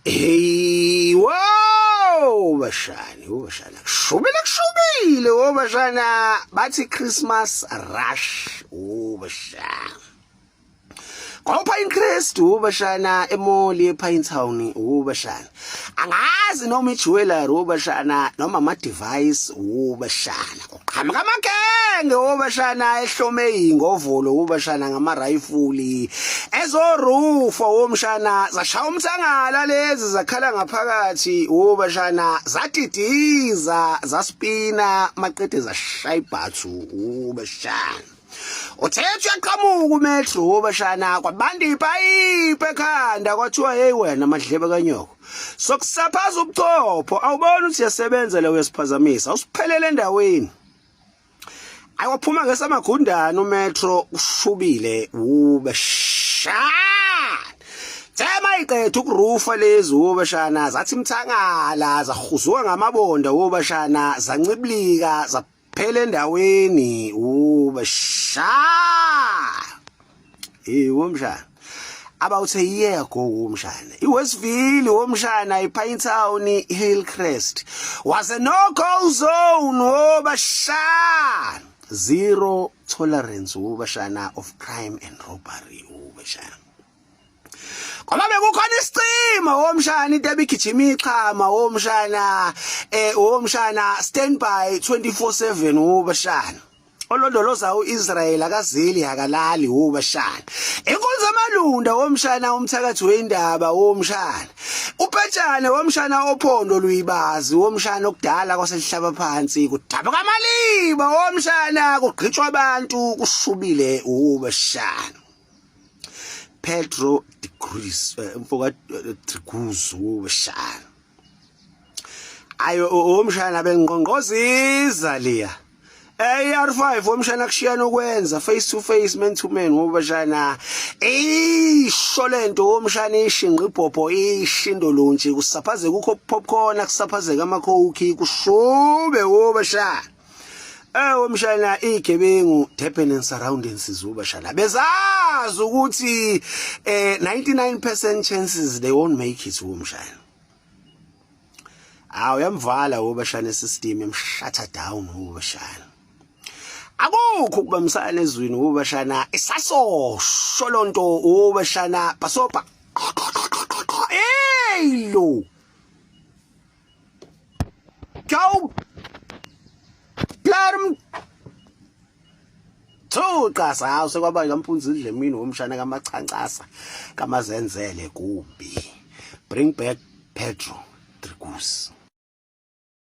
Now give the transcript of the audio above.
Hey, wow, bashani, kushubile, bashana, bathi Christmas rush, bashana. Kwapha Kristu bashana emoli ePine Town bashana angazi noma ijewelry bashana noma ama device bashana uqhamuka amagenge bashana ehlome ingovolo bashana ngama rifle ezorufo womshana zashaya umthangala lezi zakhala ngaphakathi bashana zadidiza zaspina maqede zashaya ibhathu bashana Uthethe uyaqhamuka umetro bashana kwabanda ipayipe ekhanda kwathiwa hey wena madlebe kanyoko sokusaphaza ubuchopho awubona ukuthi yasebenza leyo yasiphazamisa usiphelele endaweni ayiwaphuma ngesamagundana umetro ushubile bashana Tema iqethe ukurufa lezi bashana zathi imthangala zahuzuka ngamabonda bashana zancibilika zaphela endaweni bashana womshana about a year ago womshana iWestville womshana iPine Town Hillcrest was a no-go zone bashana zero tolerance bashana of crime and robbery bashana Ngoba bekukhona isicima womshana into ebigijima iqhama womshana womshana standby 24/7 bashana olondoloza uIsrael akazili akalali bashana inkunzi amalunda womshana umthakathi weindaba womshana upetshane womshana ophondo luyibazi womshana okudala kwaselihlaba phansi kudabuka amaliba womshana kugqitshwa abantu kushubile bashana Pedro de Cruz mfoka Triguzo bashana ayo womshana bengqongqoziza liya AR5 womshana kushiyana ukwenza face to face man to man bashana isholento womshana ishinqa ibhopho ishindo lonje kusaphazeka ukho popcorn kusaphazeka amakhoki kushube bashana womshana igebengu Durban and surroundings bashana bezazi ukuthi 99% chances they won't make it womshana yamvala bashana system yamshutha down bashana akukho kubamsana ezweni bashana isaso sholonto bashana basopa lo go Blarm Thuqasa sekwaba kampunzi idlemini womshana kamachancasa kamazenzele kubi Bring back Pedro Triguzo